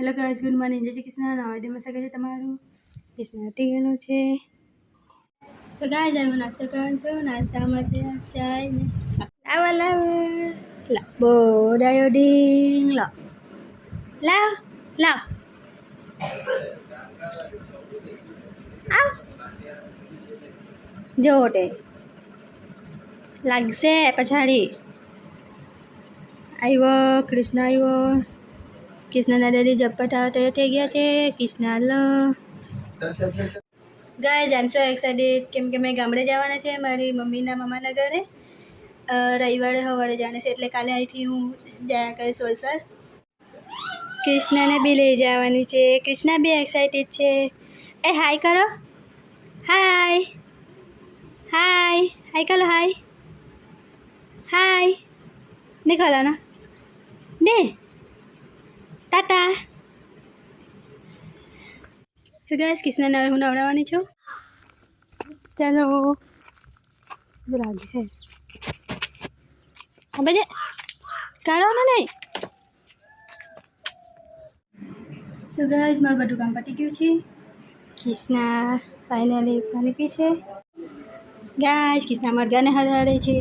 Hello guys, good morning. જય શ્રી કૃષ્ણ. નવા દિવસમાં સ્વાગત છે તમારું. કૃષ્ણ ટીનું છે. તો ગાઈસ, હું નાસ્તો કરું છું. નાસ્તામાં છે ચાય ને લાવ બોડાયો ડીંગ લાવ આવ જોડે લાગશે પછાડી આવ્યો. કૃષ્ણ આવ્યો. કૃષ્ણના દાદી ઝપટાવા તૈયાર થઈ ગયા છે. કૃષ્ણ હાલો ગાઈઝ, આઈ એમ સો એક્સાઇટેડ કેમ કે મેં ગામડે જવાના છે મારી મમ્મીના મામાના ઘરે. રવિવારે સવારે જવાના છે એટલે કાલે અહીંથી હું જયા કરીશ વલસાડ. કૃષ્ણને બી લઈ જવાની છે. કૃષ્ણ બી એક્સાઇટેડ છે. એ હાય કરો. હાય હાય હાય કરો. હાય હાય ને ખોલાના ને ટાટા. સો ગાઈસ, કૃષ્ણને હવે હું નવડાવવાની છું. ચાલો લાગે છે હવે જે કાઢવાનું નહીં. સો ગાઈસ, મારું બધું કામ પતી ગયું છે. કૃષ્ણ ફાઇનલી પાણી પી છે. ગાઈસ, કૃષ્ણ મરઘાને હરાડે છે.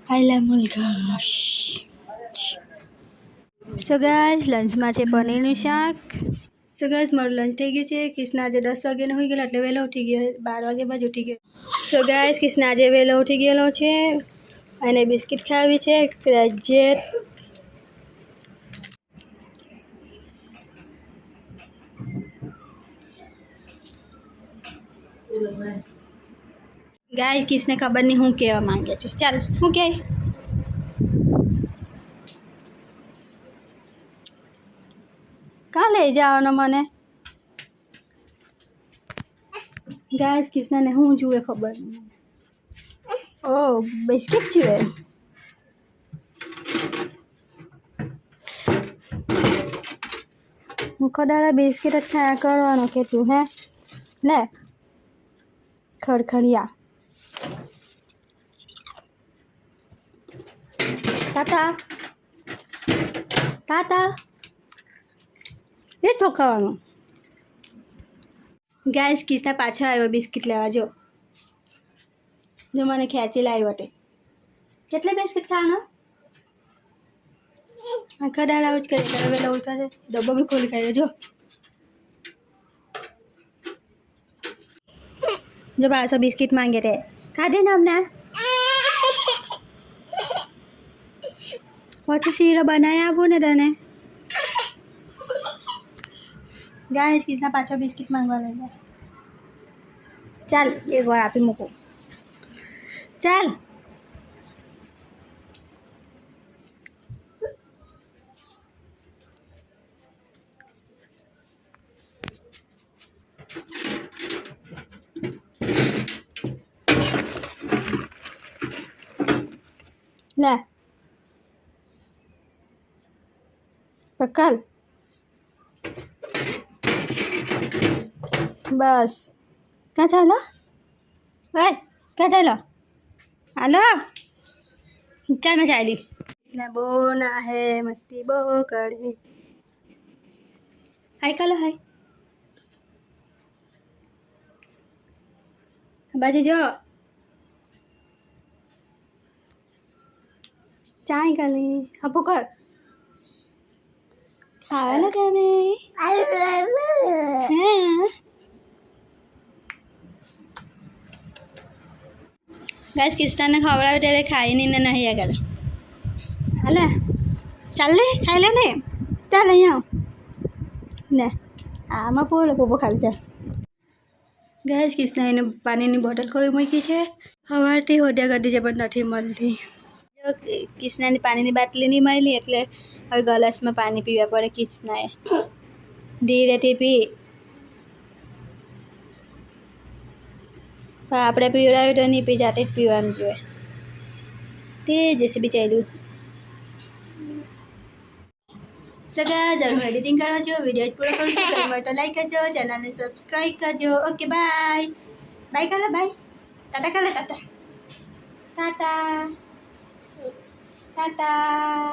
હાયલા મુલઘા. સો ગાઈસ, લંચમાં છે પનીરનું શાક. સો ગાઈસ, મારું લંચ થઈ ગયું છે. કૃષ્ણ આજે 10 વાગ્યાનો હોઈ ગયેલો એટલે વહેલો ઉઠી ગયો. 12 વાગ્યામાં જ ઉઠી ગયો. સો ગાઈસ, કૃષ્ણ આજે વહેલો ઉઠી ગયેલો છે અને બિસ્કિટ ખાવી છે. ક્રેજેટ ગાઈસ, કૃષ્ણ ખબર નહીં હું કહેવા માંગે છે. ચાલ હું કહે. કાં લઈ જવાનો મને? ગાઈસ, કૃષ્ણને હું જુએ ખબર નહીં. ઓ બિસ્કિટ જુએ. હું ખોદાડા બિસ્કિટ જ ખાયા કરવાનો કે તું હે ને ખડખડિયા. ટાટા ટાટા એ તો ખાવાનું. ગાઈસ, કૃષ્ણ પાછો આવ્યો બિસ્કિટ લેવા. જો મને ખેંચી લાવ્યો તે. કેટલા બિસ્કિટ ખાવાનો? આખા દાડા આવું જ કરી કરે. વહેલા ઉઠવા છે. ડબ્બો બી ખોલી ખાઈ જો. જો 1200 બિસ્કિટ માંગે રે. ખાધે ને હમણાં પછી શીરો બનાવી આપું ને તને. ગાઈસ, કૃષ્ણ પાછો બિસ્કિટ માંગવા લઈ જાય. ચાલ એક વાર આપી મૂકું. ચાલ લે પકડ. બસ ક્યાં ચાલો? ભાઈ ક્યાં ચાલો? હાલો ચાલ મેં ચાલી. ના બહુ ના હે મસ્તી બહુ કરે. હાય કાલો હાય. બાજુ જો ચાય કાલી હપુ કર. ખાવા તમે ગાઈસ, કૃષ્ણને ખવડાવે ત્યારે ખાઈને નહીં આગળ. હાલે ચાલ લે ખાઈ લે ને. ચાલ અહીંયા ને આમાં પોપો ખાલી છે. ગાઈસ, કૃષ્ણ એને પાણીની બોટલ ખોઈ મૂકી છે. સવારથી હોદ્યા કરતી છે પણ નથી મળતી. જો કૃષ્ણની પાણીની બાટલી નહીં મળી એટલે હવે ગ્લાસમાં પાણી પીવા પડે. કૃષ્ણએ ધીરેથી પી. પણ આપણે પીવડાવ્યું તો નહીં પી, જાતે જ પીવાનું જોઈએ. તે જેસીબી ચાલ્યું. સગા જરૂર એડિટિંગ કરવા જો. વિડીયો પૂરો કરું છું. ગમે તો લાઈક કરજો, ચેનલને સબસ્ક્રાઈબ કરજો. Okay bye bye. કાલે બાય. ટાટા કાલે ટાટા ટાટા ટાટા.